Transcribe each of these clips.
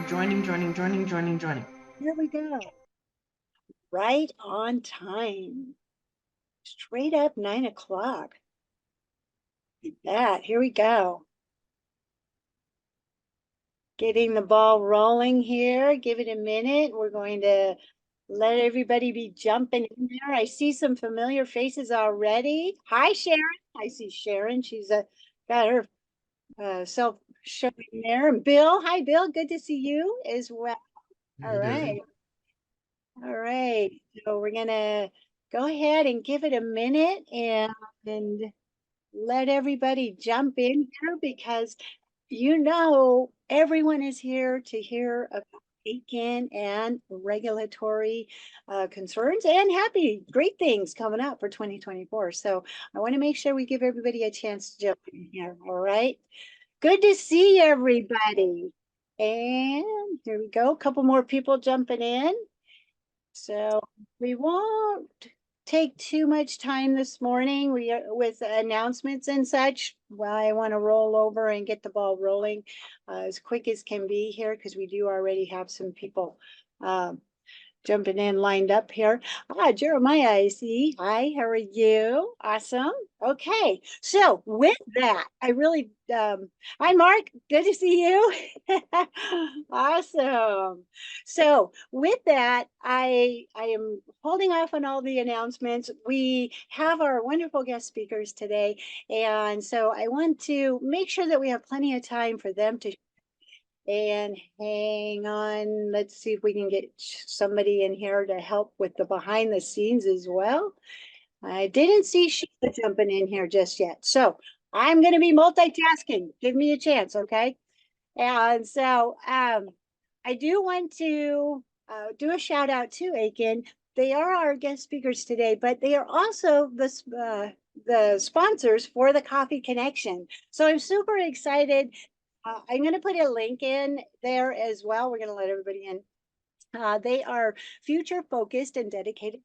Joining. Here we go. Right on time. Straight up 9 o'clock. Like that. Here we go. Getting the ball rolling here. Give it a minute. We're going to let everybody be jumping in there. I see some familiar faces already. Hi, Sharon. I see Sharon. She's got her self showing there. And Bill. Hi, Bill. Good to see you as well. All right. All right. So we're gonna go ahead and give it a minute and let everybody jump in here because everyone is here to hear about Akin and regulatory concerns and great things coming up for 2024. So I want to make sure we give everybody a chance to jump in here. All right. Good to see everybody. And here we go. A couple more people jumping in. So we won't take too much time this morning with announcements and such. Well, I want to roll over and get the ball rolling as quick as can be here because we do already have some people jumping in lined up here. Jeremiah, I see. Hi, how are you? Awesome. Okay, so with that, hi, Mark. Good to see you. Awesome. So with that, I am holding off on all the announcements. We have our wonderful guest speakers today, and so I want to make sure that we have plenty of time for them to and hang on. Let's see if we can get somebody in here to help with the behind the scenes as well. I didn't see Sheila jumping in here just yet. So I'm going to be multitasking. Give me a chance, okay? And so I do want to do a shout out to Akin. They are our guest speakers today, but they are also the sponsors for the Coffee Connection. So I'm super excited. I'm going to put a link in there as well. We're going to let everybody in. They are future focused and dedicated.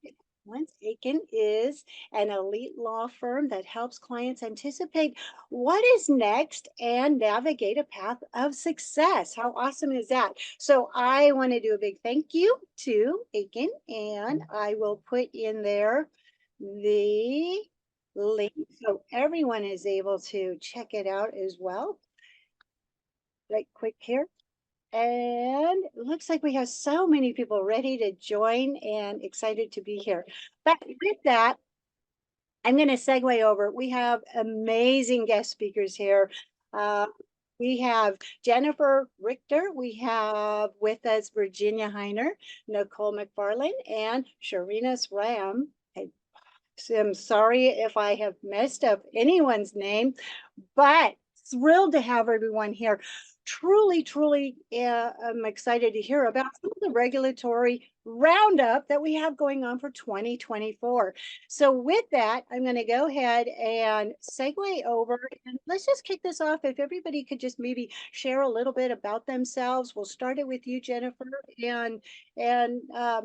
Once Akin is an elite law firm that helps clients anticipate what is next and navigate a path of success. How awesome is that? So I want to do a big thank you to Akin, and I will put in there the link so everyone is able to check it out as well. Right quick here. And it looks like we have so many people ready to join and excited to be here. But with that, I'm going to segue over. We have amazing guest speakers here. We have Jennifer Richter. We have with us Virginia Hiner, Nicole McFarland, and Sriram. I'm sorry if I have messed up anyone's name, but thrilled to have everyone here. Truly, I'm excited to hear about some of the regulatory roundup that we have going on for 2024. So with that, I'm going to go ahead and segue over and let's just kick this off. If everybody could just maybe share a little bit about themselves. We'll start it with you, Jennifer, and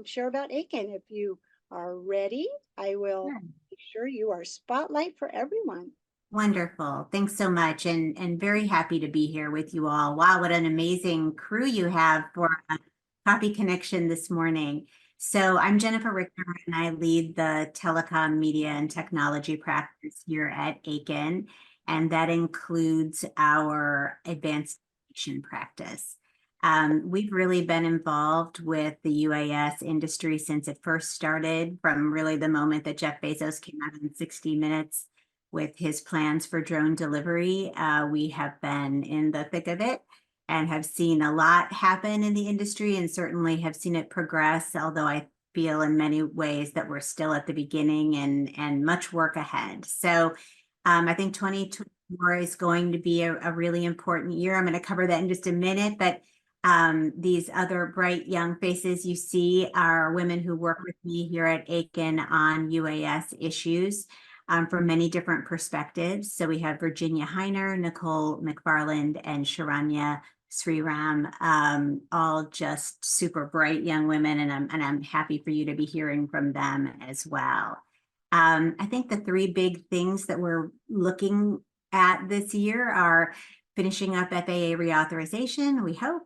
share about Akin. If you are ready, I will make sure you are spotlight for everyone. Wonderful. Thanks so much. And very happy to be here with you all. Wow, what an amazing crew you have for Coffee Connection this morning. So I'm Jennifer Richter, and I lead the telecom, media, and technology practice here at Akin, and that includes our advanced education practice. We've really been involved with the UAS industry since it first started, from really the moment that Jeff Bezos came out in 60 Minutes with his plans for drone delivery. We have been in the thick of it and have seen a lot happen in the industry and certainly have seen it progress, although I feel in many ways that we're still at the beginning and much work ahead. So I think 2024 is going to be a really important year. I'm going to cover that in just a minute, but these other bright young faces you see are women who work with me here at Akin on UAS issues. From many different perspectives. So we have Virginia Hiner, Nicole McFarland, and Sharanya Sriram, all just super bright young women, and I'm happy for you to be hearing from them as well. I think the three big things that we're looking at this year are finishing up FAA reauthorization, we hope,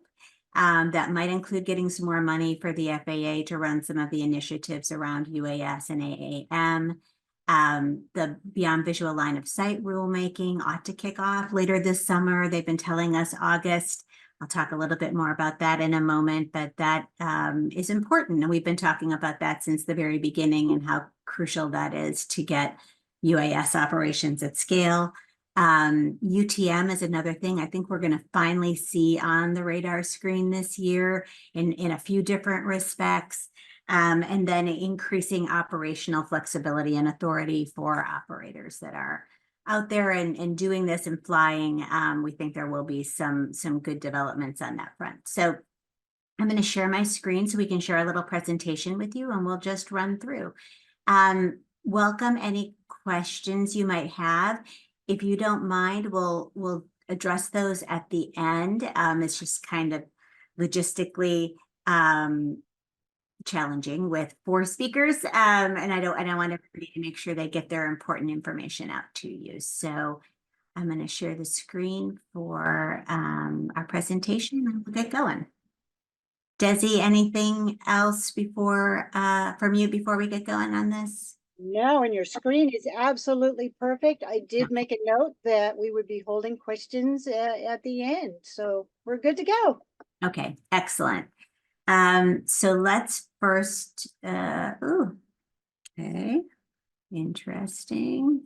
That might include getting some more money for the FAA to run some of the initiatives around UAS and AAM. The Beyond Visual Line of Sight rulemaking ought to kick off later this summer. They've been telling us August. I'll talk a little bit more about that in a moment, but that is important. And we've been talking about that since the very beginning and how crucial that is to get UAS operations at scale. UTM is another thing I think we're going to finally see on the radar screen this year in a few different respects. And then increasing operational flexibility and authority for operators that are out there and doing this and flying. We think there will be some good developments on that front. So I'm going to share my screen so we can share a little presentation with you, and we'll just run through. Welcome any questions you might have. If you don't mind, we'll address those at the end. It's just kind of logistically challenging with 4 speakers, and I want everybody to make sure they get their important information out to you. So I'm going to share the screen for our presentation, and we'll get going. Desi, anything else before from you before we get going on this? No, and your screen is absolutely perfect. I did make a note that we would be holding questions at the end, so we're good to go. Okay, excellent. So let's first, okay, interesting.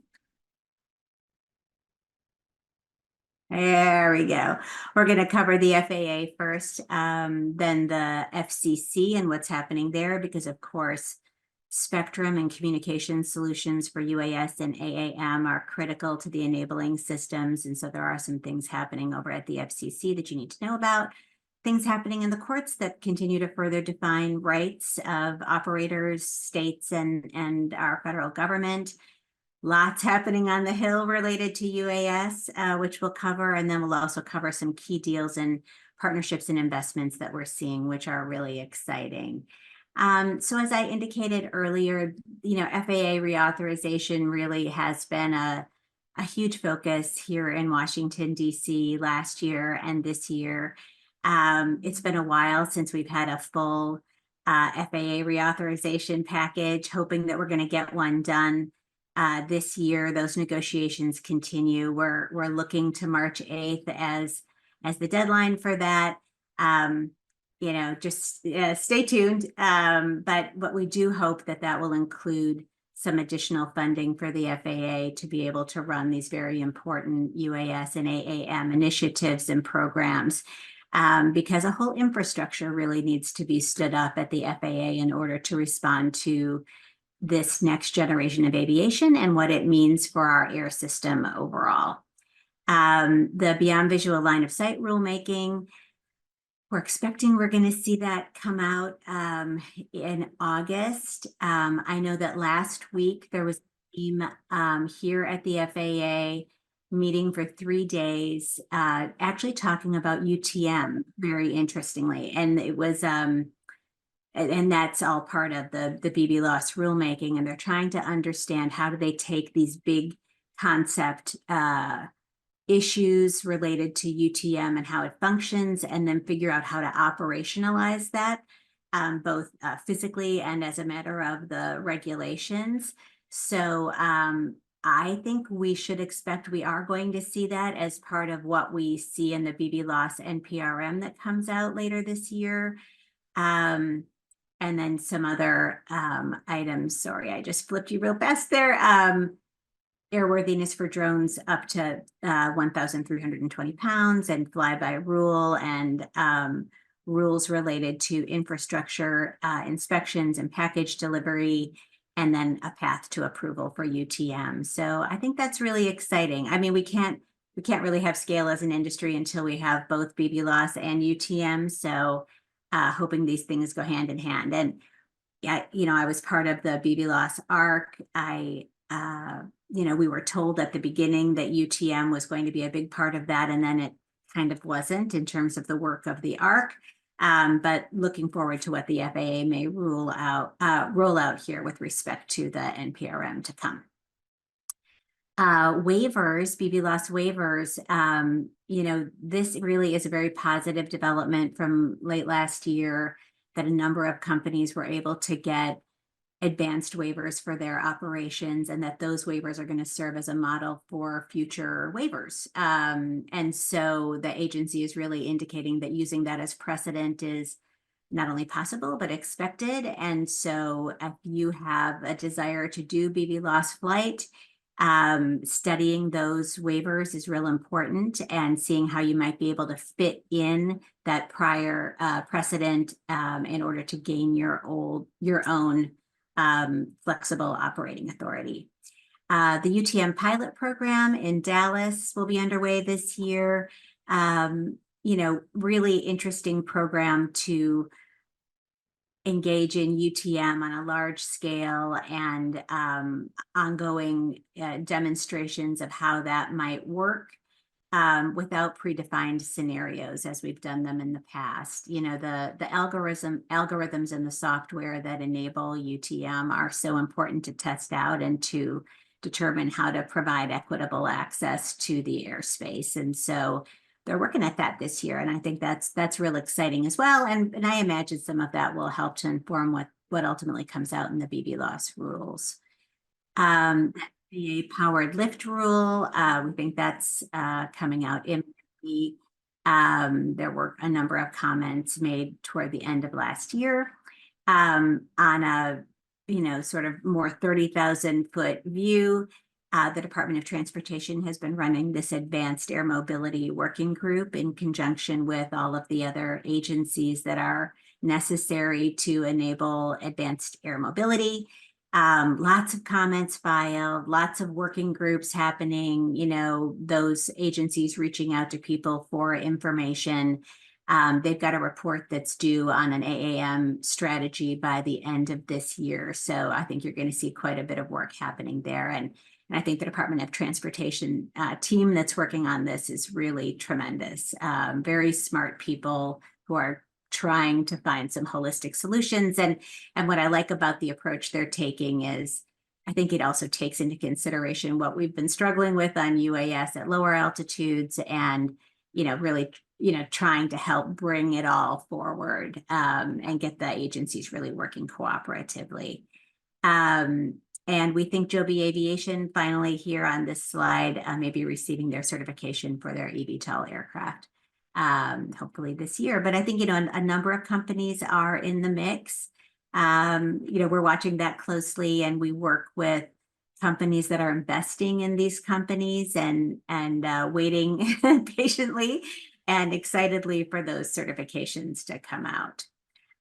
There we go. We're going to cover the FAA first, then the FCC and what's happening there, because of course, spectrum and communication solutions for UAS and AAM are critical to the enabling systems. And so there are some things happening over at the FCC that you need to know about. Things happening in the courts that continue to further define rights of operators, states, and our federal government. Lots happening on the Hill related to UAS, which we'll cover, and then we'll also cover some key deals and partnerships and investments that we're seeing, which are really exciting. So as I indicated earlier, FAA reauthorization really has been a huge focus here in Washington, D.C. last year and this year. It's been a while since we've had a full FAA reauthorization package, hoping that we're going to get one done this year. Those negotiations continue. We're looking to March 8th as the deadline for that. Just stay tuned. But we do hope that will include some additional funding for the FAA to be able to run these very important UAS and AAM initiatives and programs. Because a whole infrastructure really needs to be stood up at the FAA in order to respond to this next generation of aviation and what it means for our air system overall. The Beyond Visual Line of Sight rulemaking, we're expecting we're going to see that come out in August. I know that last week there was a team here at the FAA meeting for 3 days, actually talking about UTM, very interestingly. And it was and that's all part of the BB-LOS rulemaking, and they're trying to understand how do they take these big concept issues related to UTM and how it functions, and then figure out how to operationalize that, both physically and as a matter of the regulations. So I think we should expect we are going to see that as part of what we see in the BB-LOS NPRM that comes out later this year. And then some other items. Sorry, I just flipped you real fast there. Airworthiness for drones up to 1,320 pounds and flyby rule, and rules related to infrastructure inspections and package delivery, and then a path to approval for UTM. So I think that's really exciting. I mean, we can't really have scale as an industry until we have both BB-LOS and UTM. So hoping these things go hand in hand. And I was part of the BB-LOS ARC. We were told at the beginning that UTM was going to be a big part of that, and then it kind of wasn't in terms of the work of the ARC. But looking forward to what the FAA may roll out here with respect to the NPRM to come. waivers, BB loss waivers, this really is a very positive development from late last year that a number of companies were able to get advanced waivers for their operations, and that those waivers are going to serve as a model for future waivers. And so the agency is really indicating that using that as precedent is not only possible, but expected. And so if you have a desire to do BB loss flight, studying those waivers is real important, and seeing how you might be able to fit in that prior precedent in order to gain your own flexible operating authority. The UTM pilot program in Dallas will be underway this year. Really interesting program to engage in UTM on a large scale, and ongoing demonstrations of how that might work without predefined scenarios as we've done them in the past. The algorithms and the software that enable UTM are so important to test out and to determine how to provide equitable access to the airspace. And so they're working at that this year, and I think that's real exciting as well. And I imagine some of that will help to inform what ultimately comes out in the BB loss rules. The powered lift rule, we think that's coming out imminently. There were a number of comments made toward the end of last year on a sort of more 30,000-foot view. The Department of Transportation has been running this advanced air mobility working group in conjunction with all of the other agencies that are necessary to enable advanced air mobility. Lots of comments filed, lots of working groups happening, those agencies reaching out to people for information. They've got a report that's due on an AAM strategy by the end of this year. So I think you're going to see quite a bit of work happening there. And I think the Department of Transportation team that's working on this is really tremendous. Very smart people who are trying to find some holistic solutions. And what I like about the approach they're taking is, I think it also takes into consideration what we've been struggling with on UAS at lower altitudes, and really trying to help bring it all forward and get the agencies really working cooperatively. And we think Joby Aviation finally here on this slide may be receiving their certification for their eVTOL aircraft, hopefully this year. But I think, a number of companies are in the mix. We're watching that closely, and we work with companies that are investing in these companies and waiting patiently and excitedly for those certifications to come out.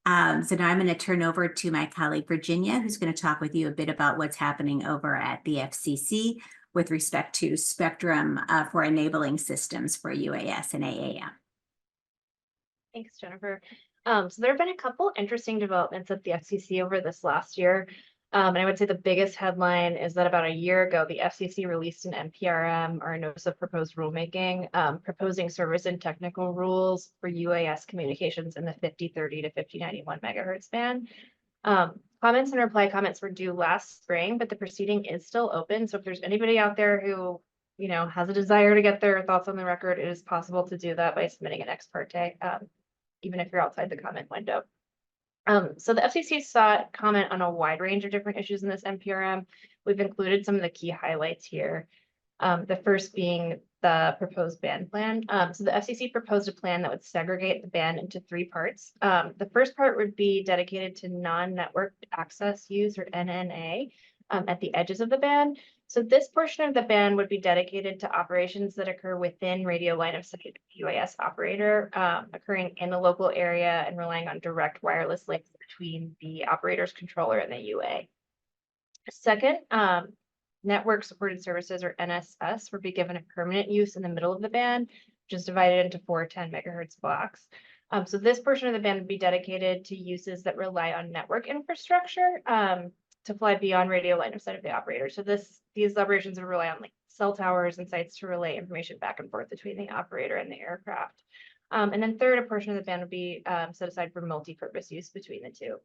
So now I'm going to turn over to my colleague, Virginia, who's going to talk with you a bit about what's happening over at the FCC with respect to spectrum for enabling systems for UAS and AAM. Thanks, Jennifer. So there have been a couple interesting developments at the FCC over this last year. And I would say the biggest headline is that about a year ago, the FCC released an NPRM, or a Notice of Proposed Rulemaking, proposing service and technical rules for UAS communications in the 5030 to 5091 megahertz band. Comments and reply comments were due last spring, but the proceeding is still open. So if there's anybody out there who has a desire to get their thoughts on the record, it is possible to do that by submitting an ex parte, even if you're outside the comment window. So the FCC sought comment on a wide range of different issues in this NPRM. We've included some of the key highlights here. The first being the proposed band plan. So the FCC proposed a plan that would segregate the band into three parts. The first part would be dedicated to non-network access use, or NNA, at the edges of the band. So this portion of the band would be dedicated to operations that occur within radio line of sight of the UAS operator, occurring in the local area and relying on direct wireless links between the operator's controller and the UA. Second, network supported services, or NSS, would be given a permanent use in the middle of the band, which is divided into 4 10 megahertz blocks. So this portion of the band would be dedicated to uses that rely on network infrastructure to fly beyond radio line of sight of the operator. So these operations would rely on cell towers and sites to relay information back and forth between the operator and the aircraft. And then third, a portion of the band would be set aside for multi-purpose use between the two.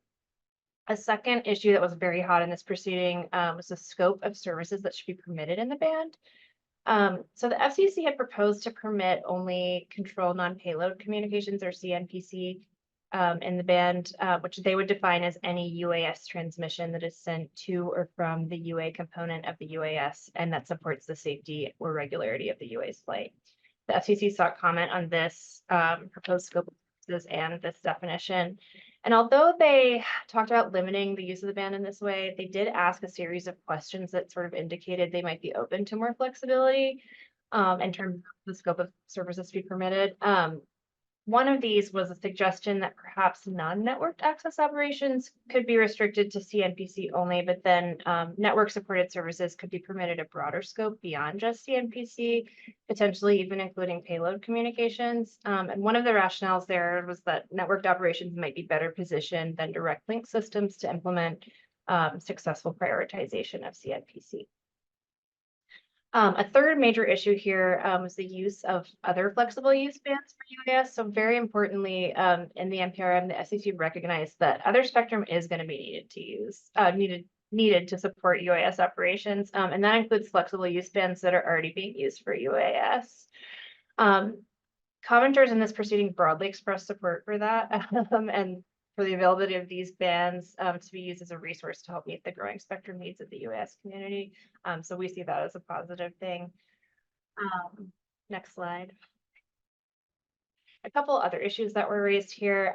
A second issue that was very hot in this proceeding was the scope of services that should be permitted in the band. So the FCC had proposed to permit only control non-payload communications, or CNPC, in the band, which they would define as any UAS transmission that is sent to or from the UA component of the UAS and that supports the safety or regularity of the UA's flight. The FCC sought comment on this proposed scope of services and this definition. And although they talked about limiting the use of the band in this way, they did ask a series of questions that sort of indicated they might be open to more flexibility in terms of the scope of services to be permitted. One of these was a suggestion that perhaps non-networked access operations could be restricted to CNPC only, but then network supported services could be permitted a broader scope beyond just CNPC, potentially even including payload communications. And one of the rationales there was that networked operations might be better positioned than direct link systems to implement successful prioritization of CNPC. A third major issue here was the use of other flexible use bands for UAS. So very importantly, in the NPRM, the FCC recognized that other spectrum is going to be needed to support UAS operations, and that includes flexible use bands that are already being used for UAS. Commenters in this proceeding broadly expressed support for that, and for the availability of these bands to be used as a resource to help meet the growing spectrum needs of the UAS community. So we see that as a positive thing. Next slide. A couple other issues that were raised here.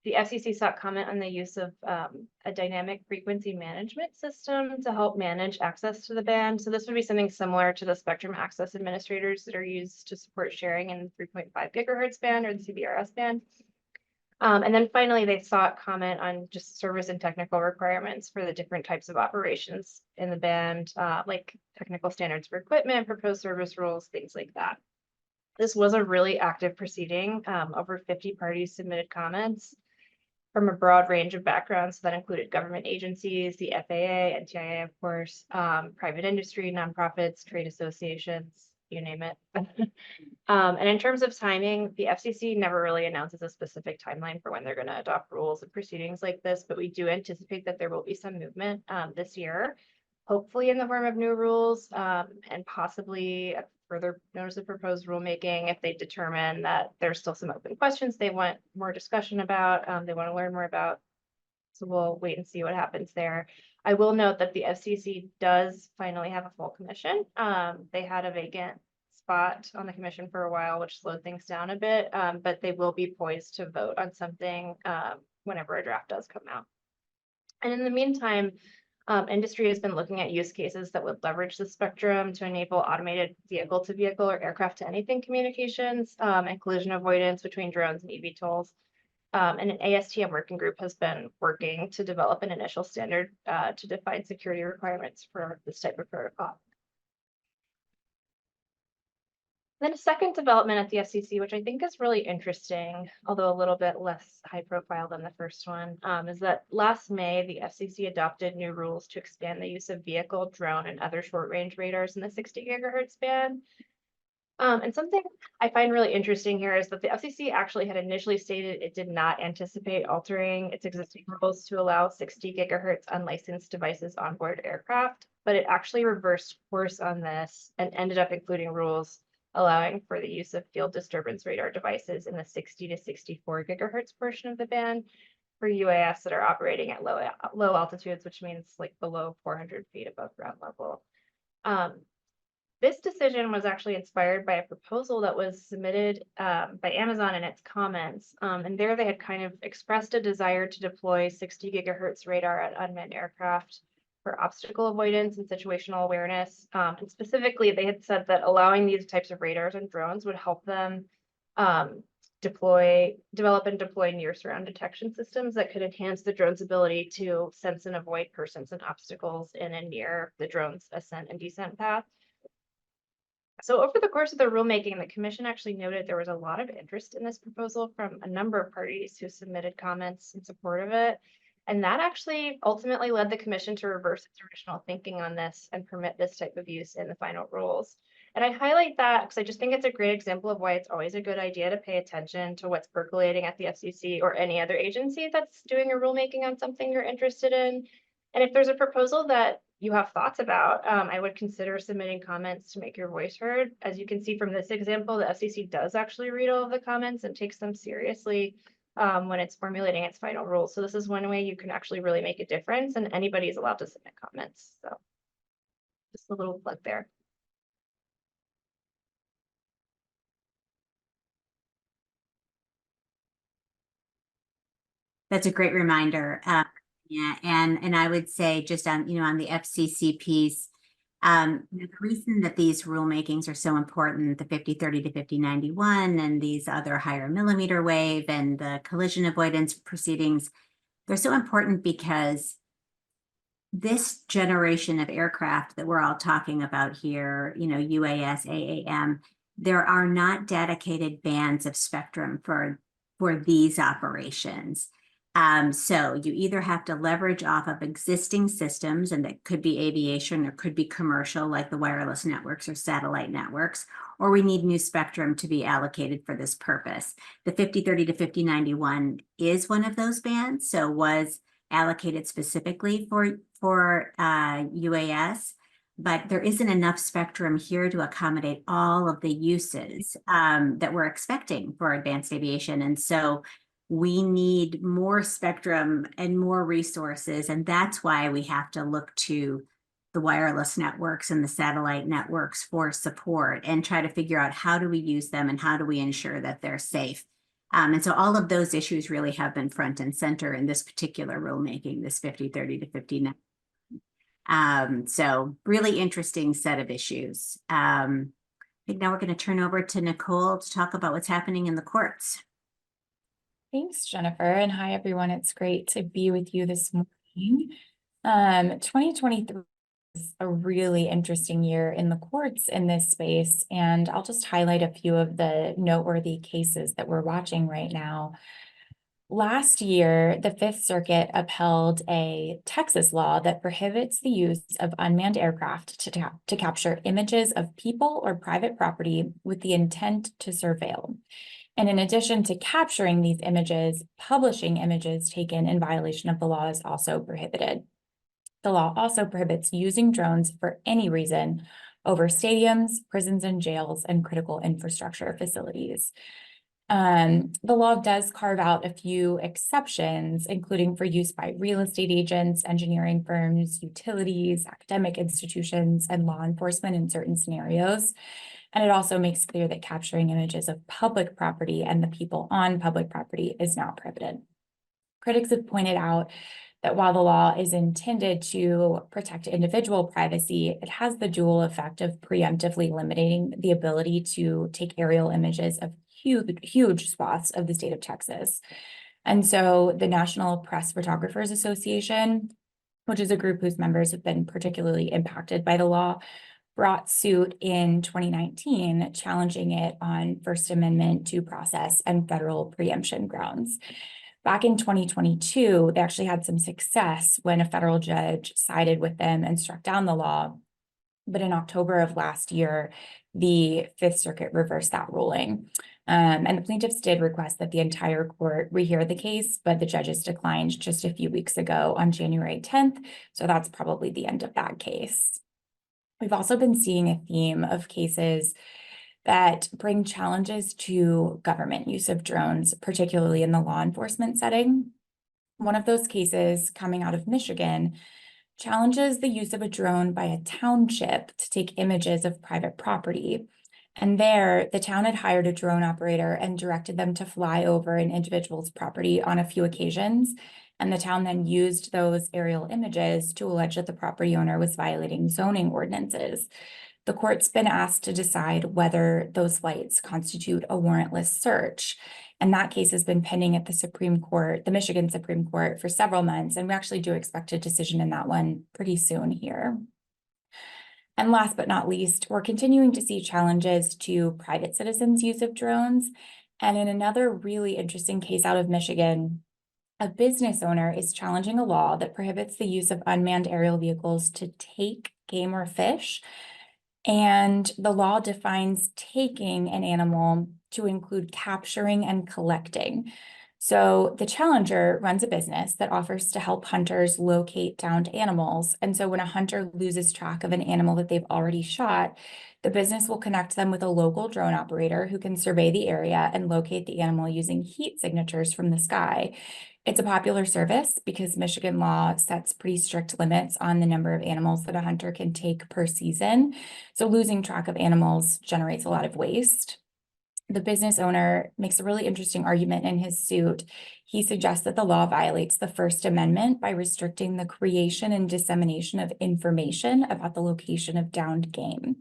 The FCC sought comment on the use of a dynamic frequency management system to help manage access to the band. So this would be something similar to the spectrum access administrators that are used to support sharing in 3.5 gigahertz band or the CBRS band. And then finally, they sought comment on just service and technical requirements for the different types of operations in the band, like technical standards for equipment, proposed service rules, things like that. This was a really active proceeding. Over 50 parties submitted comments from a broad range of backgrounds that included government agencies, the FAA, NTIA, of course, private industry, nonprofits, trade associations, you name it. And in terms of timing, the FCC never really announces a specific timeline for when they're going to adopt rules and proceedings like this, but we do anticipate that there will be some movement this year, hopefully in the form of new rules and possibly a further notice of proposed rulemaking if they determine that there's still some open questions they want more discussion about, they want to learn more about. So we'll wait and see what happens there. I will note that the FCC does finally have a full commission. They had a vacant spot on the commission for a while, which slowed things down a bit, but they will be poised to vote on something whenever a draft does come out. And in the meantime, industry has been looking at use cases that would leverage the spectrum to enable automated vehicle-to-vehicle or aircraft-to-anything communications and collision avoidance between drones and eVTOLs. And an ASTM working group has been working to develop an initial standard to define security requirements for this type of protocol. Then a second development at the FCC, which I think is really interesting, although a little bit less high profile than the first one, is that last May, the FCC adopted new rules to expand the use of vehicle, drone, and other short-range radars in the 60 gigahertz band. And something I find really interesting here is that the FCC actually had initially stated it did not anticipate altering its existing rules to allow 60 gigahertz unlicensed devices on board aircraft, but it actually reversed course on this and ended up including rules allowing for the use of field disturbance radar devices in the 60 to 64 gigahertz portion of the band for UAS that are operating at low altitudes, which means like below 400 feet above ground level. This decision was actually inspired by a proposal that was submitted by Amazon in its comments. And there they had kind of expressed a desire to deploy 60 gigahertz radar at unmanned aircraft for obstacle avoidance and situational awareness. And specifically, they had said that allowing these types of radars and drones would help them develop and deploy near surround detection systems that could enhance the drone's ability to sense and avoid persons and obstacles in and near the drone's ascent and descent path. So over the course of the rulemaking, the commission actually noted there was a lot of interest in this proposal from a number of parties who submitted comments in support of it. And that actually ultimately led the commission to reverse its original thinking on this and permit this type of use in the final rules. And I highlight that because I just think it's a great example of why it's always a good idea to pay attention to what's percolating at the FCC or any other agency that's doing a rulemaking on something you're interested in. And if there's a proposal that you have thoughts about, I would consider submitting comments to make your voice heard. As you can see from this example, the FCC does actually read all of the comments and takes them seriously when it's formulating its final rule. So this is one way you can actually really make a difference, and anybody is allowed to submit comments. So just a little plug there. That's a great reminder. Yeah, and I would say just on, on the FCC piece, the reason that these rulemakings are so important, the 5030 to 5091 and these other higher millimeter wave and the collision avoidance proceedings, they're so important because this generation of aircraft that we're all talking about here, UAS, AAM, there are not dedicated bands of spectrum for these operations. So you either have to leverage off of existing systems, and that could be aviation or could be commercial, like the wireless networks or satellite networks, or we need new spectrum to be allocated for this purpose. The 5030 to 5091 is one of those bands, so was allocated specifically for UAS, but there isn't enough spectrum here to accommodate all of the uses that we're expecting for advanced aviation. And so we need more spectrum and more resources. And that's why we have to look to the wireless networks and the satellite networks for support and try to figure out how do we use them and how do we ensure that they're safe. And so all of those issues really have been front and center in this particular rulemaking, this 5030 to 59. So really interesting set of issues. I think now we're going to turn over to Nicole to talk about what's happening in the courts. Thanks, Jennifer, and hi, everyone. It's great to be with you this morning. 2023 is a really interesting year in the courts in this space, and I'll just highlight a few of the noteworthy cases that we're watching right now. Last year, the Fifth Circuit upheld a Texas law that prohibits the use of unmanned aircraft to capture images of people or private property with the intent to surveil. And in addition to capturing these images, publishing images taken in violation of the law is also prohibited. The law also prohibits using drones for any reason over stadiums, prisons and jails, and critical infrastructure facilities. The law does carve out a few exceptions, including for use by real estate agents, engineering firms, utilities, academic institutions, and law enforcement in certain scenarios. And it also makes clear that capturing images of public property and the people on public property is not prohibited. Critics have pointed out that while the law is intended to protect individual privacy, it has the dual effect of preemptively limiting the ability to take aerial images of huge swaths of the state of Texas. And so the National Press Photographers Association, which is a group whose members have been particularly impacted by the law, brought suit in 2019, challenging it on First Amendment due process and federal preemption grounds. Back in 2022, they actually had some success when a federal judge sided with them and struck down the law. But in October of last year, the Fifth Circuit reversed that ruling. And the plaintiffs did request that the entire court rehear the case, but the judges declined just a few weeks ago on January 10th. So that's probably the end of that case. We've also been seeing a theme of cases that bring challenges to government use of drones, particularly in the law enforcement setting. One of those cases coming out of Michigan challenges the use of a drone by a township to take images of private property. And there, the town had hired a drone operator and directed them to fly over an individual's property on a few occasions. And the town then used those aerial images to allege that the property owner was violating zoning ordinances. The court's been asked to decide whether those flights constitute a warrantless search. And that case has been pending at the Supreme Court, the Michigan Supreme Court, for several months. And we actually do expect a decision in that one pretty soon here. And last but not least, we're continuing to see challenges to private citizens' use of drones. And in another really interesting case out of Michigan, a business owner is challenging a law that prohibits the use of unmanned aerial vehicles to take game or fish. And the law defines taking an animal to include capturing and collecting. So the challenger runs a business that offers to help hunters locate downed animals. And so when a hunter loses track of an animal that they've already shot, the business will connect them with a local drone operator who can survey the area and locate the animal using heat signatures from the sky. It's a popular service because Michigan law sets pretty strict limits on the number of animals that a hunter can take per season. So losing track of animals generates a lot of waste. The business owner makes a really interesting argument in his suit. He suggests that the law violates the First Amendment by restricting the creation and dissemination of information about the location of downed game.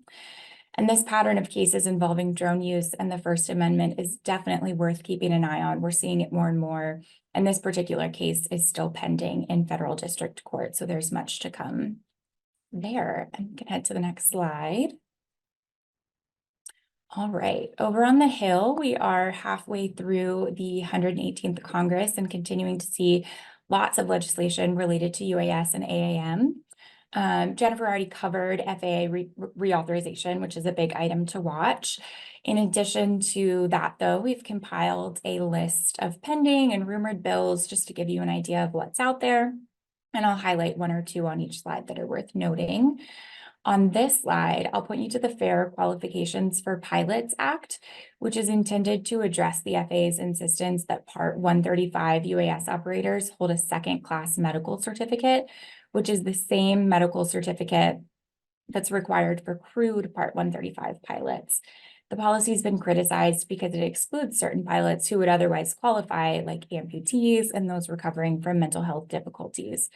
And this pattern of cases involving drone use and the First Amendment is definitely worth keeping an eye on. We're seeing it more and more. And this particular case is still pending in federal district court. So there's much to come there. I'm gonna head to the next slide. All right, over on the Hill, we are halfway through the 118th Congress and continuing to see lots of legislation related to UAS and AAM. Jennifer already covered FAA reauthorization, which is a big item to watch. In addition to that, though, we've compiled a list of pending and rumored bills just to give you an idea of what's out there. And I'll highlight one or two on each slide that are worth noting. On this slide, I'll point you to the Fair Qualifications for Pilots Act, which is intended to address the FAA's insistence that Part 135 UAS operators hold a second-class medical certificate, which is the same medical certificate that's required for crewed Part 135 pilots. The policy has been criticized because it excludes certain pilots who would otherwise qualify, like amputees and those recovering from mental health difficulties.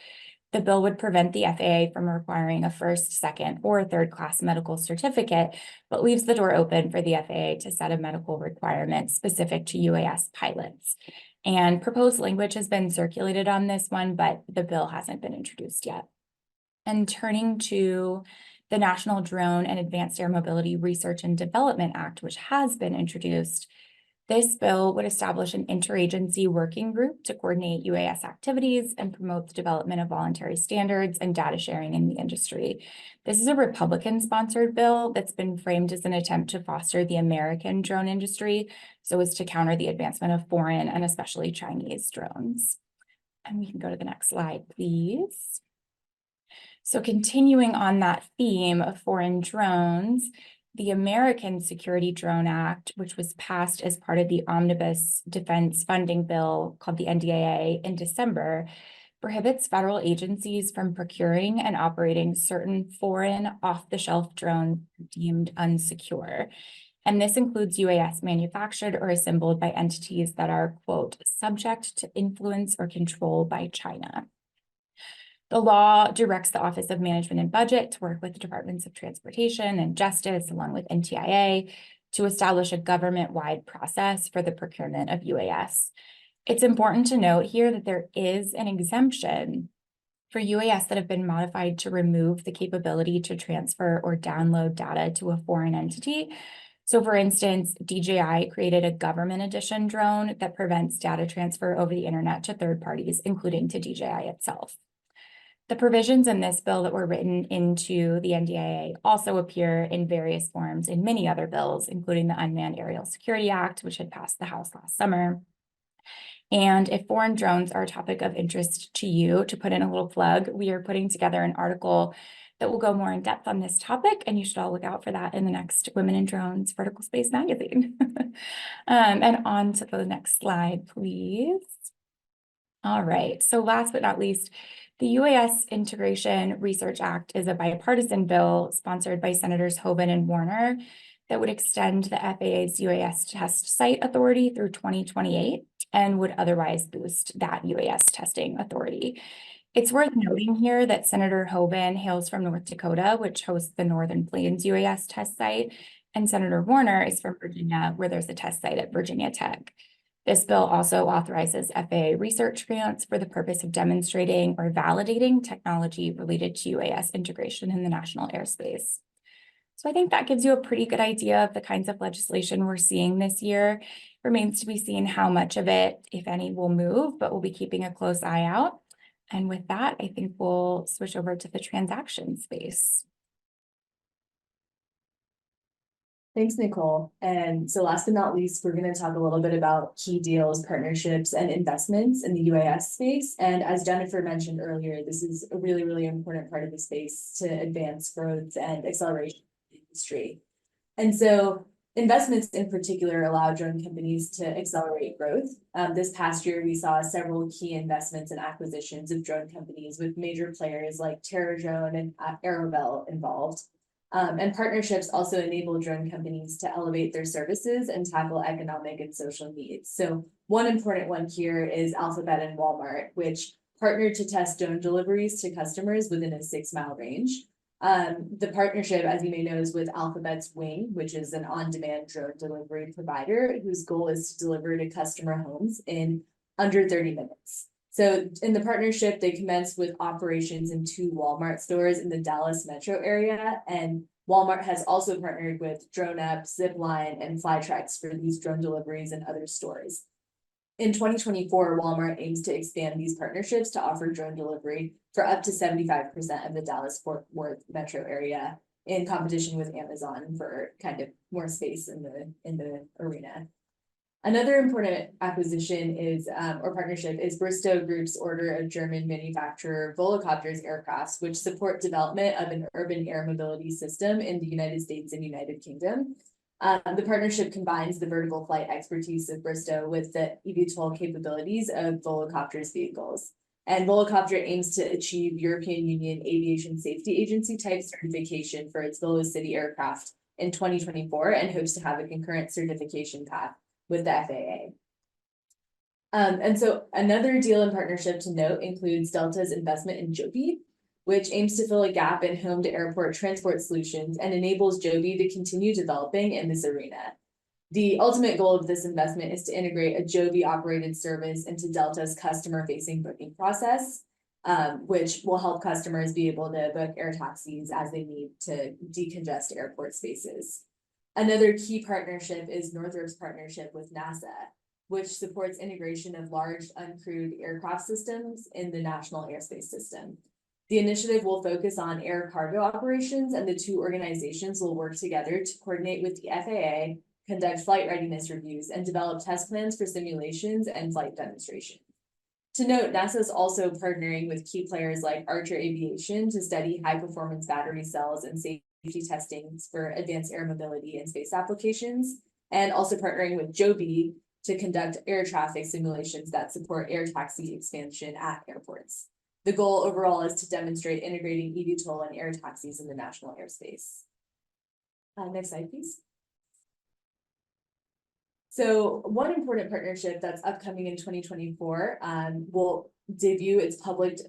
The bill would prevent the FAA from requiring a first, second, or third class medical certificate, but leaves the door open for the FAA to set a medical requirement specific to UAS pilots. And proposed language has been circulated on this one, but the bill hasn't been introduced yet. And turning to the National Drone and Advanced Air Mobility Research and Development Act, which has been introduced, this bill would establish an interagency working group to coordinate UAS activities and promote the development of voluntary standards and data sharing in the industry. This is a Republican-sponsored bill that's been framed as an attempt to foster the American drone industry so as to counter the advancement of foreign and especially Chinese drones. And we can go to the next slide, please. So continuing on that theme of foreign drones, the American Security Drone Act, which was passed as part of the Omnibus Defense Funding Bill called the NDAA in December, prohibits federal agencies from procuring and operating certain foreign off-the-shelf drones deemed unsecure. And this includes UAS manufactured or assembled by entities that are, quote, subject to influence or control by China. The law directs the Office of Management and Budget to work with the Departments of Transportation and Justice, along with NTIA, to establish a government-wide process for the procurement of UAS. It's important to note here that there is an exemption for UAS that have been modified to remove the capability to transfer or download data to a foreign entity. So for instance, DJI created a government edition drone that prevents data transfer over the internet to third parties, including to DJI itself. The provisions in this bill that were written into the NDAA also appear in various forms in many other bills, including the Unmanned Aerial Security Act, which had passed the House last summer. And if foreign drones are a topic of interest to you, to put in a little plug, we are putting together an article that will go more in depth on this topic, and you should all look out for that in the next Women in Drones Vertical Space magazine. And on to the next slide, please. All right, so last but not least, the UAS Integration Research Act is a bipartisan bill sponsored by Senators Hoeven and Warner that would extend the FAA's UAS test site authority through 2028 and would otherwise boost that UAS testing authority. It's worth noting here that Senator Hoeven hails from North Dakota, which hosts the Northern Plains UAS test site, and Senator Warner is from Virginia, where there's a test site at Virginia Tech. This bill also authorizes FAA research grants for the purpose of demonstrating or validating technology related to UAS integration in the national airspace. So I think that gives you a pretty good idea of the kinds of legislation we're seeing this year. Remains to be seen how much of it, if any, will move, but we'll be keeping a close eye out. And with that, I think we'll switch over to the transaction space. Thanks, Nicole. And so last but not least, we're going to talk a little bit about key deals, partnerships, and investments in the UAS space. And as Jennifer mentioned earlier, this is a really, really important part of the space to advance growth and acceleration of the industry. And so investments in particular allow drone companies to accelerate growth. This past year, we saw several key investments and acquisitions of drone companies with major players like TerraDrone and Aerobel involved. And partnerships also enable drone companies to elevate their services and tackle economic and social needs. So one important one here is Alphabet and Walmart, which partnered to test drone deliveries to customers within a 6-mile range. The partnership, as you may know, is with Alphabet's Wing, which is an on-demand drone delivery provider whose goal is to deliver to customer homes in under 30 minutes. So in the partnership, they commenced with operations in 2 Walmart stores in the Dallas metro area. And Walmart has also partnered with DroneUp, Zipline, and Flytrex for these drone deliveries in other stores. In 2024, Walmart aims to expand these partnerships to offer drone delivery for up to 75% of the Dallas-Fort Worth metro area in competition with Amazon for kind of more space in the arena. Another important acquisition is, or partnership is Bristow Group's order of German manufacturer Volocopter's aircrafts, which support development of an urban air mobility system in the United States and United Kingdom. The partnership combines the vertical flight expertise of Bristow with the eVTOL capabilities of Volocopter's vehicles. And Volocopter aims to achieve European Union Aviation Safety Agency type certification for its Velocity aircraft in 2024 and hopes to have a concurrent certification path with the FAA. And so another deal in partnership to note includes Delta's investment in Joby, which aims to fill a gap in home to airport transport solutions and enables Joby to continue developing in this arena. The ultimate goal of this investment is to integrate a Joby operated service into Delta's customer facing booking process, which will help customers be able to book air taxis as they need to decongest airport spaces. Another key partnership is Northrop's partnership with NASA, which supports integration of large uncrewed aircraft systems in the national airspace system. The initiative will focus on air cargo operations, and the 2 organizations will work together to coordinate with the FAA, conduct flight readiness reviews, and develop test plans for simulations and flight demonstrations. To note, NASA is also partnering with key players like Archer Aviation to study high-performance battery cells and safety testing for advanced air mobility and space applications, and also partnering with Joby to conduct air traffic simulations that support air taxi expansion at airports. The goal overall is to demonstrate integrating eVTOL and air taxis in the national airspace. Next slide, please. So one important partnership that's upcoming in 2024 will debut its public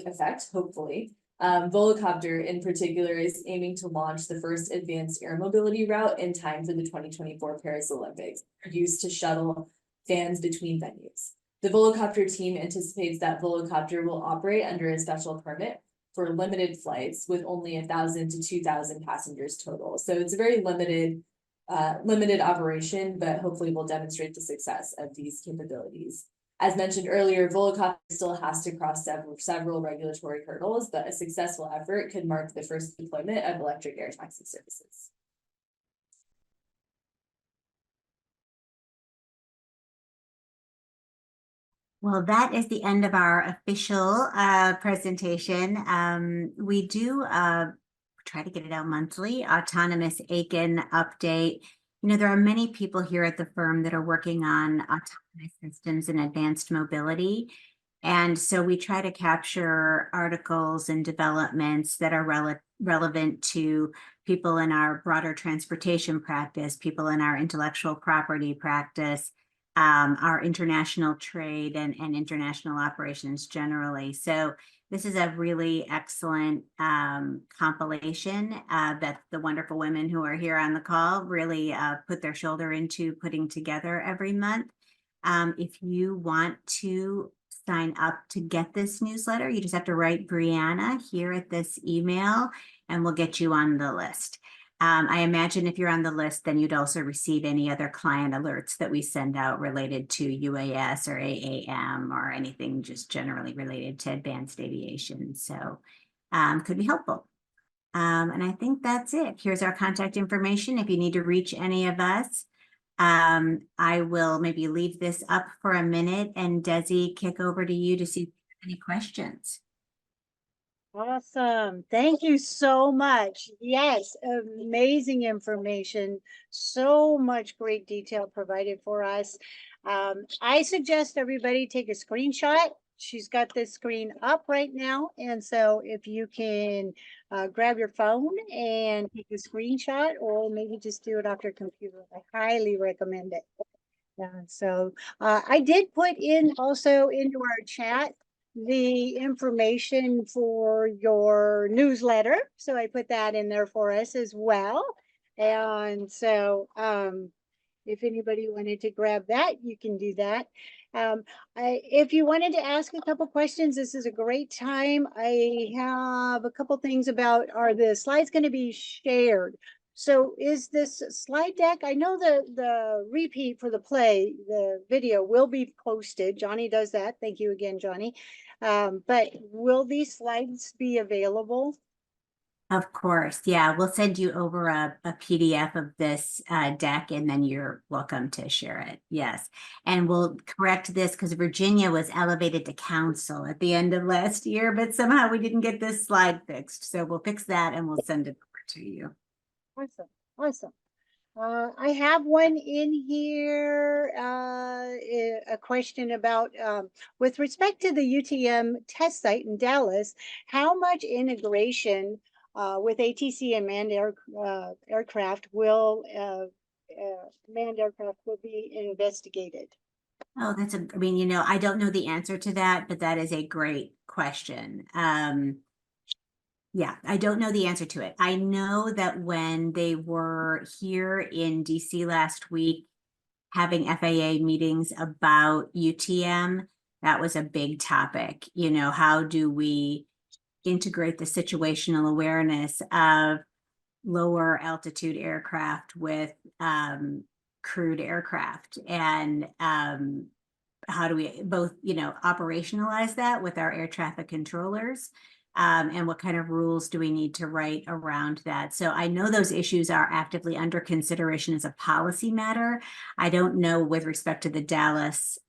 effect, hopefully. Volocopter in particular is aiming to launch the first advanced air mobility route in time for the 2024 Paris Olympics, used to shuttle fans between venues. The Volocopter team anticipates that Volocopter will operate under a special permit for limited flights with only 1,000 to 2,000 passengers total. So it's a very limited operation, but hopefully will demonstrate the success of these capabilities. As mentioned earlier, Volocopter still has to cross several regulatory hurdles, but a successful effort could mark the first deployment of electric air taxi services. Well, that is the end of our official presentation. We do try to get it out monthly, autonomous Akin update. You know, there are many people here at the firm that are working on autonomous systems and advanced mobility. And so we try to capture articles and developments that are relevant to people in our broader transportation practice, people in our intellectual property practice, our international trade and international operations generally. So this is a really excellent compilation that the wonderful women who are here on the call really put their shoulder into putting together every month. If you want to sign up to get this newsletter, you just have to write Brianna here at this email and we'll get you on the list. I imagine if you're on the list, then you'd also receive any other client alerts that we send out related to UAS or AAM or anything just generally related to advanced aviation. So could be helpful. And I think that's it. Here's our contact information. If you need to reach any of us, I will maybe leave this up for a minute and Desi, kick over to you to see if you have any questions. Awesome. Thank you so much. Yes, amazing information. So much great detail provided for us. I suggest everybody take a screenshot. She's got this screen up right now. And so if you can grab your phone and take a screenshot, or maybe just do it off your computer, I highly recommend it. So I did put in also into our chat the information for your newsletter. So I put that in there for us as well. And so if anybody wanted to grab that, you can do that. If you wanted to ask a couple questions, this is a great time. I have a couple things about, are the slides going to be shared? So is this slide deck? I know the repeat for the play, the video will be posted. Johnny does that. Thank you again, Johnny. But will these slides be available? Of course. Yeah, we'll send you over a PDF of this deck and then you're welcome to share it. Yes. And we'll correct this because Virginia was elevated to council at the end of last year, but somehow we didn't get this slide fixed. So we'll fix that and we'll send it over to you. Awesome. Awesome. I have one in here, a question about, with respect to the UTM test site in Dallas, how much integration with ATC and aircraft will manned aircraft will be investigated? Oh, I mean, you know, I don't know the answer to that, but that is a great question. Yeah, I don't know the answer to it. I know that when they were here in DC last week, having FAA meetings about UTM, that was a big topic. You know, how do we integrate the situational awareness of lower altitude aircraft with crewed aircraft? And how do we both, you know, operationalize that with our air traffic controllers? And what kind of rules do we need to write around that? So I know those issues are actively under consideration as a policy matter. I don't know with respect to the Dallas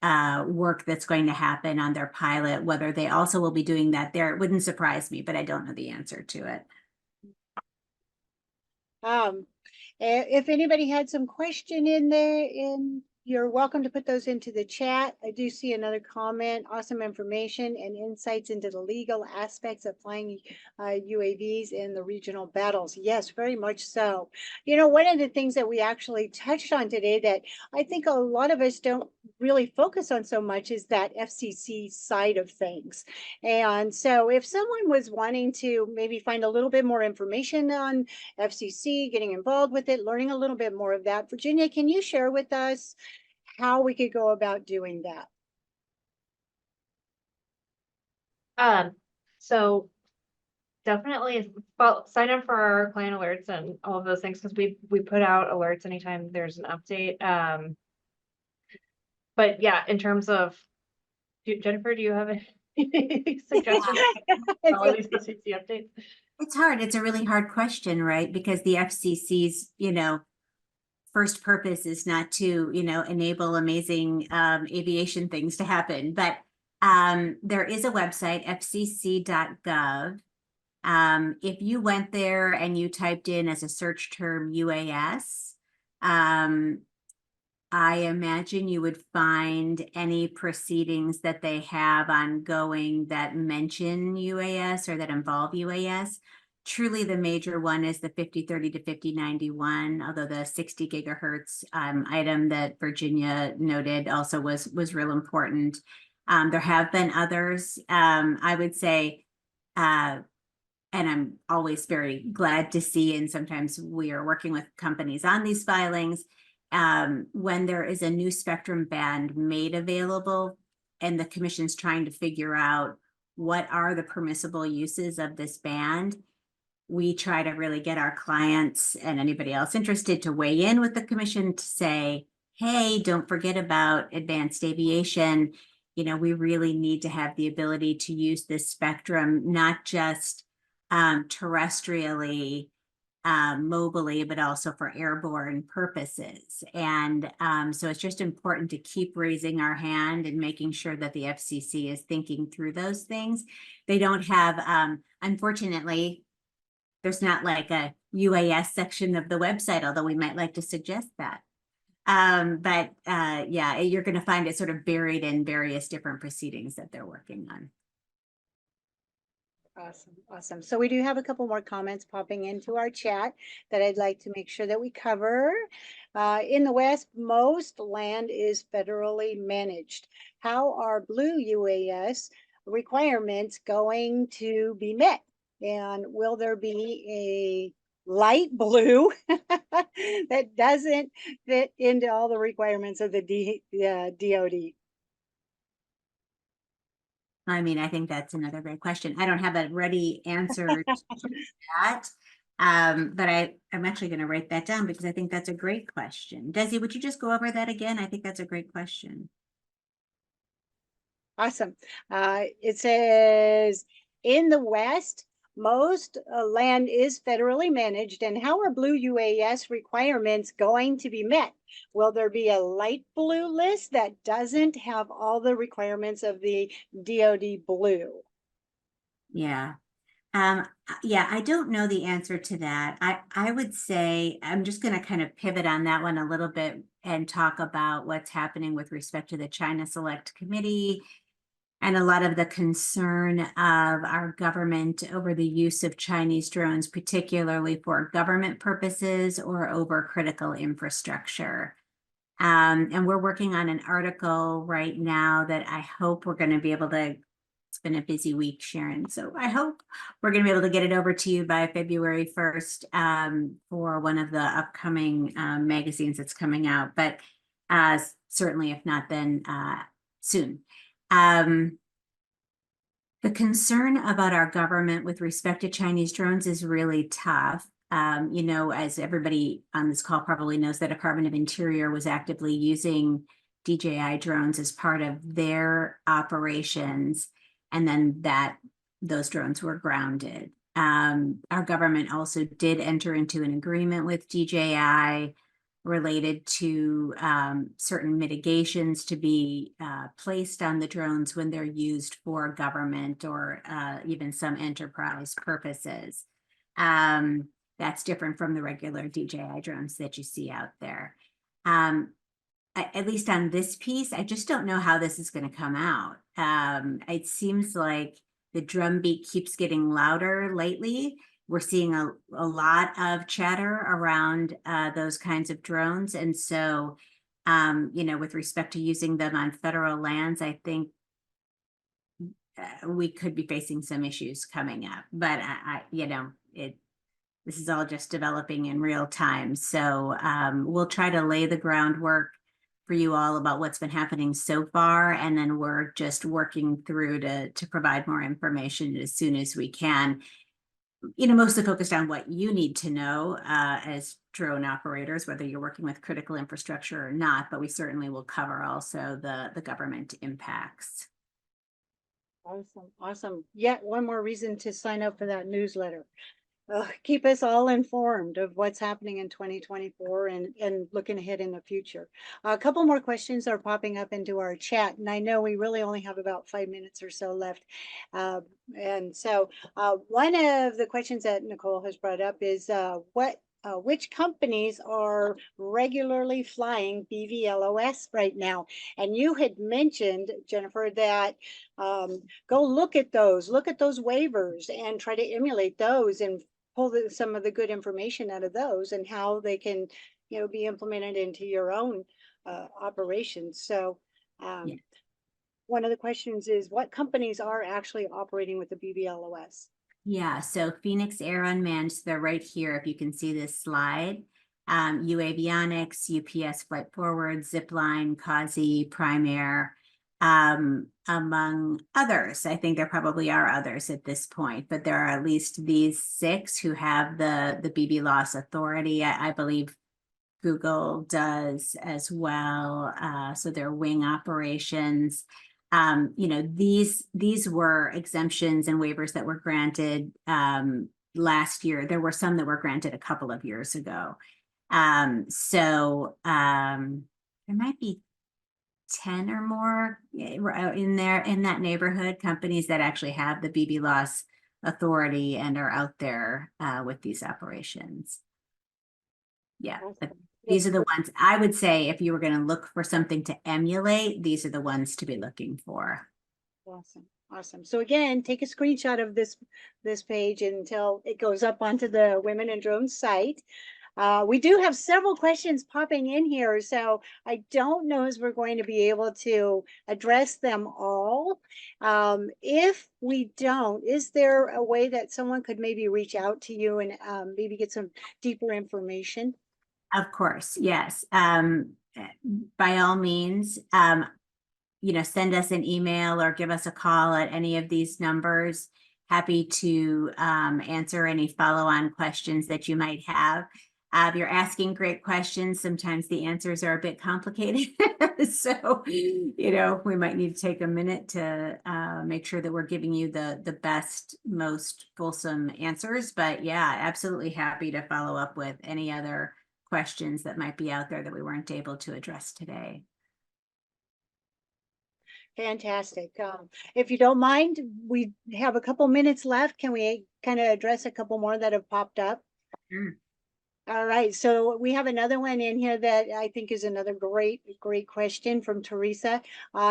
work that's going to happen on their pilot, whether they also will be doing that there. It wouldn't surprise me, but I don't know the answer to it. If anybody had some question in there, you're welcome to put those into the chat. I do see another comment. Awesome information and insights into the legal aspects of flying UAVs in the regional battles. Yes, very much so. You know, one of the things that we actually touched on today that I think a lot of us don't really focus on so much is that FCC side of things. And so if someone was wanting to maybe find a little bit more information on FCC, getting involved with it, learning a little bit more of that, Virginia, can you share with us how we could go about doing that? So definitely sign up for our client alerts and all of those things because we put out alerts anytime there's an update. But yeah, in terms of Jennifer, do you have any suggestions? All these FCC updates? It's hard. It's a really hard question, right? Because the FCC's, you know, first purpose is not to, you know, enable amazing aviation things to happen. But there is a website, fcc.gov. If you went there and you typed in as a search term UAS, I imagine you would find any proceedings that they have ongoing that mention UAS or that involve UAS. Truly, the major one is the 5030 to 5091, although the 60 gigahertz item that Virginia noted also was real important. There have been others. I would say, and I'm always very glad to see, and sometimes we are working with companies on these filings, when there is a new spectrum band made available and the commission's trying to figure out what are the permissible uses of this band, we try to really get our clients and anybody else interested to weigh in with the commission to say, hey, don't forget about advanced aviation. You know, we really need to have the ability to use this spectrum, not just terrestrially, mobily, but also for airborne purposes. And so it's just important to keep raising our hand and making sure that the FCC is thinking through those things. They don't have, unfortunately, there's not like a UAS section of the website, although we might like to suggest that. But yeah, you're going to find it sort of buried in various different proceedings that they're working on. Awesome, awesome. So we do have a couple more comments popping into our chat that I'd like to make sure that we cover. In the West, most land is federally managed. How are blue UAS requirements going to be met? And will there be a light blue that doesn't fit into all the requirements of the DoD? I mean, I think that's another great question. I don't have a ready answer to that. But I'm actually going to write that down because I think that's a great question. Desi, would you just go over that again? I think that's a great question. Awesome. It says, in the West, most land is federally managed, and how are blue UAS requirements going to be met? Will there be a light blue list that doesn't have all the requirements of the DoD blue? Yeah. Yeah, I don't know the answer to that. I would say I'm just going to kind of pivot on that one a little bit and talk about what's happening with respect to the China Select Committee and a lot of the concern of our government over the use of Chinese drones, particularly for government purposes or over critical infrastructure. And we're working on an article right now that I hope we're going to be able to. It's been a busy week, Sharon. So I hope we're going to be able to get it over to you by February 1st for one of the upcoming magazines that's coming out. But certainly, if not, then soon. The concern about our government with respect to Chinese drones is really tough. You know, as everybody on this call probably knows, the Department of Interior was actively using DJI drones as part of their operations, and then those drones were grounded. Our government also did enter into an agreement with DJI related to certain mitigations to be placed on the drones when they're used for government or even some enterprise purposes. That's different from the regular DJI drones that you see out there. At least on this piece, I just don't know how this is going to come out. It seems like the drumbeat keeps getting louder lately. We're seeing a lot of chatter around those kinds of drones. And so, you know, with respect to using them on federal lands, I think we could be facing some issues coming up. But, you know, this is all just developing in real time. So we'll try to lay the groundwork for you all about what's been happening so far. And then we're just working through to provide more information as soon as we can. You know, mostly focused on what you need to know as drone operators, whether you're working with critical infrastructure or not, but we certainly will cover also the government impacts. Awesome, awesome. Yet one more reason to sign up for that newsletter. Keep us all informed of what's happening in 2024 and looking ahead in the future. A couple more questions are popping up into our chat, and I know we really only have about 5 minutes or so left. And so one of the questions that Nicole has brought up is which companies are regularly flying BVLOS right now? And you had mentioned, Jennifer, that go look at those waivers and try to emulate those and pull some of the good information out of those and how they can, you know, be implemented into your own operations. So Yeah. one of the questions is, what companies are actually operating with the BVLOS? Yeah, so Phoenix Air Unmanned, so they're right here if you can see this slide. UAvionics, UPS Flight Forward, Zipline, Causey, Prime Air, among others. I think there probably are others at this point, but there are at least these 6 who have the BVLOS authority. I believe Google does as well. So their wing operations. You know, these were exemptions and waivers that were granted last year. There were some that were granted a couple of years ago. There might be 10 or more in that neighborhood, companies that actually have the BB loss authority and are out there with these operations. Yeah, but these are the ones I would say if you were going to look for something to emulate, these are the ones to be looking for. Awesome. Awesome. So again, take a screenshot of this page until it goes up onto the Women in Drones site. We do have several questions popping in here, so I don't know if we're going to be able to address them all. If we don't, is there a way that someone could maybe reach out to you and maybe get some deeper information? Of course, yes. By all means, you know, send us an email or give us a call at any of these numbers. Happy to answer any follow-on questions that you might have. You're asking great questions. Sometimes the answers are a bit complicated. So, you know, we might need to take a minute to make sure that we're giving you the best, most fulsome answers. But yeah, absolutely happy to follow up with any other questions that might be out there that we weren't able to address today. Fantastic. If you don't mind, we have a couple minutes left. Can we kind of address a couple more that have popped up? Sure. All right, so we have another one in here that I think is another great question from Teresa.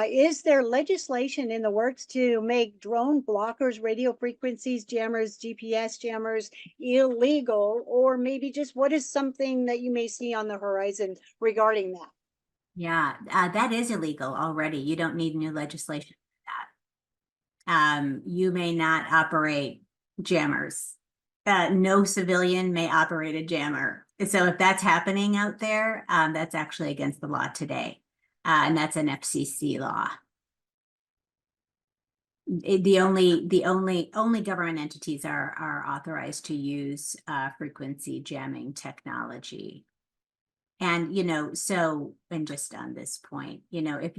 Is there legislation in the works to make drone blockers, radio frequencies, jammers, GPS jammers illegal? Or maybe just what is something that you may see on the horizon regarding that? Yeah, that is illegal already. You don't need new legislation for that. You may not operate jammers. No civilian may operate a jammer. So if that's happening out there, that's actually against the law today. And that's an FCC law. The only government entities are authorized to use frequency jamming technology. And, you know, so, and just on this point, you know, if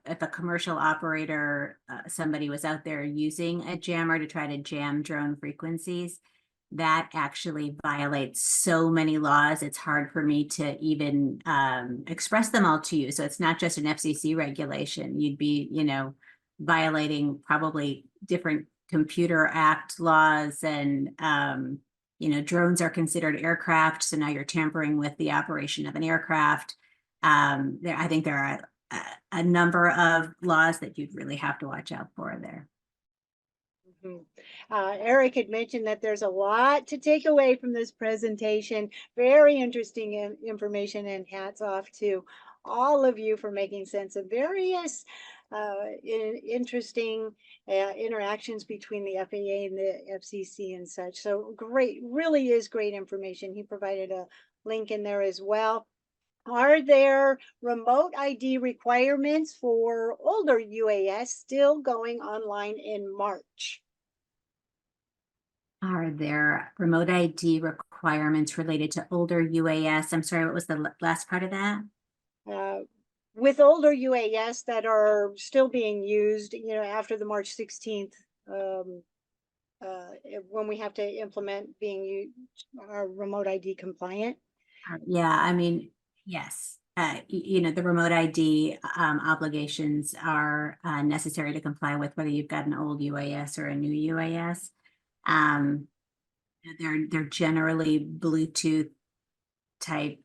a commercial operator, somebody was out there using a jammer to try to jam drone frequencies, that actually violates so many laws. It's hard for me to even express them all to you. So it's not just an FCC regulation. You'd be, you know, violating probably different Computer Act laws and, you know, drones are considered aircraft. So now you're tampering with the operation of an aircraft. I think there are a number of laws that you'd really have to watch out for there. Eric had mentioned that there's a lot to take away from this presentation. Very interesting information, and hats off to all of you for making sense of various interesting interactions between the FAA and the FCC and such. So great, really is great information. He provided a link in there as well. Are there remote ID requirements for older UAS still going online in March? Are there remote ID requirements related to older UAS? I'm sorry, what was the last part of that? With older UAS that are still being used, you know, after the March 16th, when we have to implement being remote ID compliant? Yeah, I mean, yes. You know, the remote ID obligations are necessary to comply with whether you've got an old UAS or a new UAS. They're generally Bluetooth type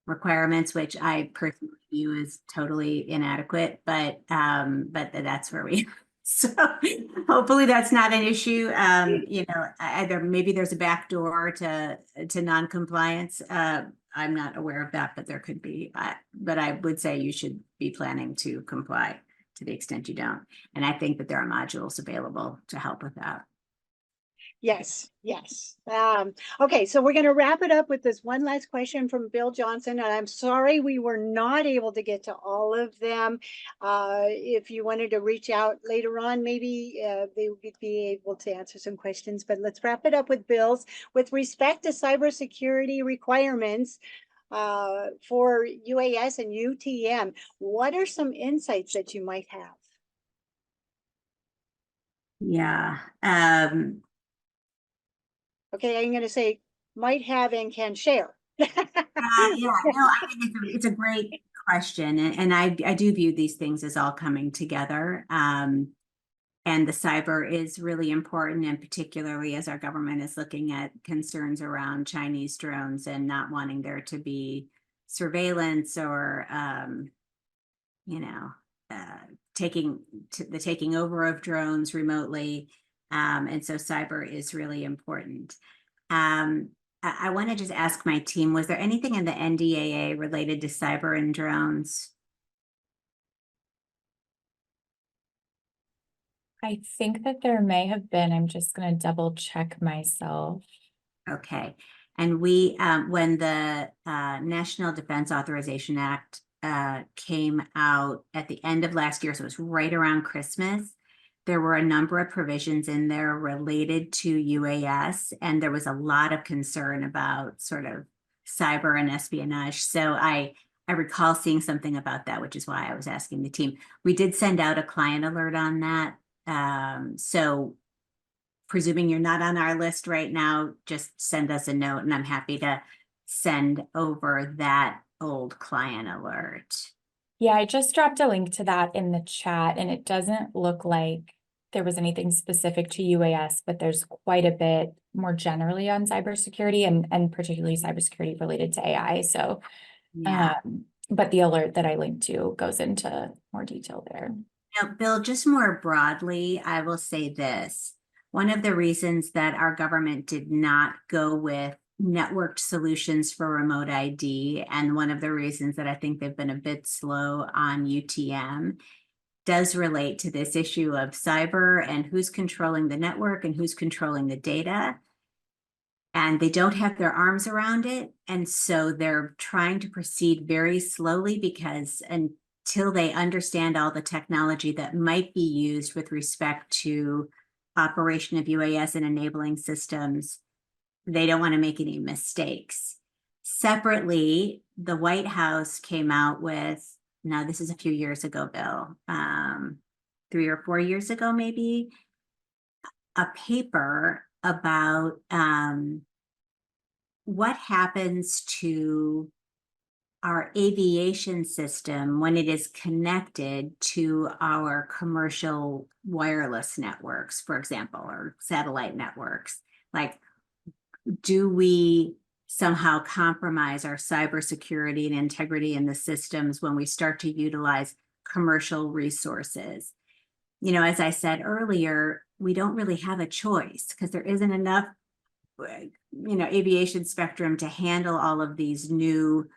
requirements, which I personally view as totally inadequate, but that's where we so hopefully that's not an issue. You know, either maybe there's a backdoor to non-compliance. I'm not aware of that, but there could be. But I would say you should be planning to comply to the extent you don't. And I think that there are modules available to help with that. Yes, yes. Okay, so we're going to wrap it up with this one last question from Bill Johnson. And I'm sorry we were not able to get to all of them. If you wanted to reach out later on, maybe they would be able to answer some questions. But let's wrap it up with Bill's. With respect to cybersecurity requirements, for UAS and UTM. What are some insights that you might have? Yeah. Okay, I'm going to say might have and can share. Yeah, no, I mean, it's a great question. And I do view these things as all coming together. And the cyber is really important, and particularly as our government is looking at concerns around Chinese drones and not wanting there to be surveillance or, you know, the taking over of drones remotely. And so cyber is really important. I want to just ask my team, was there anything in the NDAA related to cyber and drones? I think that there may have been, I'm just gonna double check myself. Okay. And we, when the National Defense Authorization Act came out at the end of last year, so it was right around Christmas, there were a number of provisions in there related to UAS, and there was a lot of concern about sort of cyber and espionage. So I recall seeing something about that, which is why I was asking the team. We did send out a client alert on that. So presuming you're not on our list right now, just send us a note and I'm happy to send over that old client alert. Yeah, I just dropped a link to that in the chat, and it doesn't look like there was anything specific to UAS, but there's quite a bit more generally on cybersecurity and particularly cybersecurity related to AI. So, Yeah. but the alert that I linked to goes into more detail there. Now, Bill, just more broadly, I will say this. One of the reasons that our government did not go with networked solutions for remote ID, and one of the reasons that I think they've been a bit slow on UTM, does relate to this issue of cyber and who's controlling the network and who's controlling the data. And they don't have their arms around it. And so they're trying to proceed very slowly because until they understand all the technology that might be used with respect to operation of UAS and enabling systems, they don't want to make any mistakes. Separately, the White House came out with, now this is a few years ago, Bill, 3 or 4 years ago, maybe, a paper about what happens to our aviation system when it is connected to our commercial wireless networks, for example, or satellite networks. Like, do we somehow compromise our cybersecurity and integrity in the systems when we start to utilize commercial resources? You know, as I said earlier, we don't really have a choice because there isn't enough, aviation spectrum to handle all of these new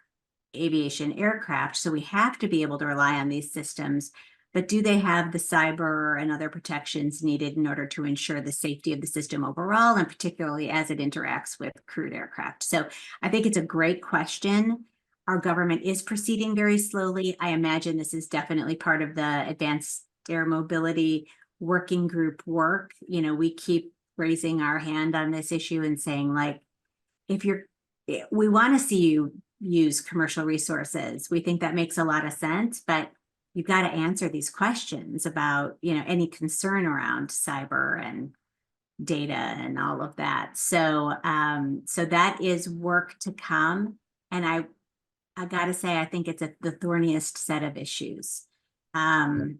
aviation aircraft. So we have to be able to rely on these systems, but do they have the cyber and other protections needed in order to ensure the safety of the system overall, and particularly as it interacts with crewed aircraft? So I think it's a great question. Our government is proceeding very slowly. I imagine this is definitely part of the advanced air mobility working group work. You know, we keep raising our hand on this issue and saying, like, we want to see you use commercial resources. We think that makes a lot of sense, but you've got to answer these questions about, any concern around cyber and data and all of that. So, so that is work to come. And I got to say, I think it's the thorniest set of issues. And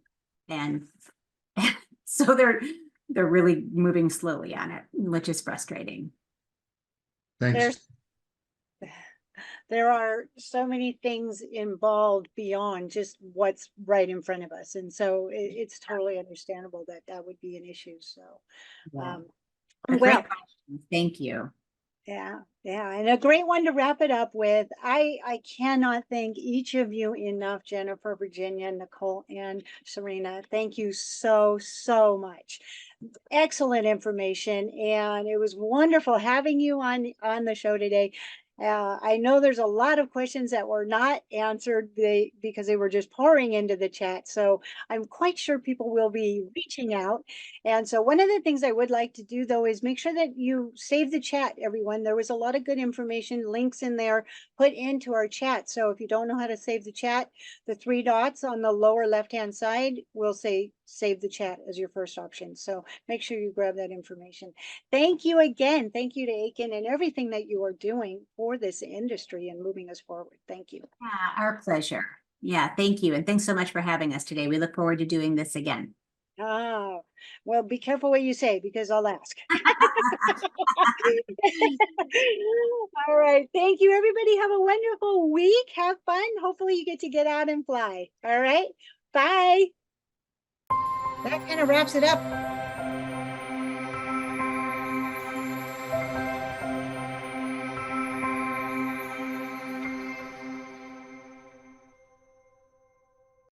so they're really moving slowly on it, which is frustrating. Thanks. There are so many things involved beyond just what's right in front of us. And so it's totally understandable that that would be an issue. So, Yeah. well, Great questions. Thank you. yeah, and a great one to wrap it up with. I cannot thank each of you enough, Jennifer, Virginia, Nicole, and Serena. Thank you so much. Excellent information, and it was wonderful having you on the show today. I know there's a lot of questions that were not answered because they were just pouring into the chat. So I'm quite sure people will be reaching out. And so one of the things I would like to do though is make sure that you save the chat, everyone. There was a lot of good information, links in there put into our chat. So if you don't know how to save the chat, the 3 dots on the lower left-hand side will say save the chat as your first option. So make sure you grab that information. Thank you again. Thank you to Akin and everything that you are doing for this industry and moving us forward. Thank you. Yeah, our pleasure. Yeah, thank you. And thanks so much for having us today. We look forward to doing this again. Ah, well, be careful what you say because I'll ask. All right. Thank you, everybody. Have a wonderful week. Have fun. Hopefully you get to get out and fly. All right. Bye. That kind of wraps it up.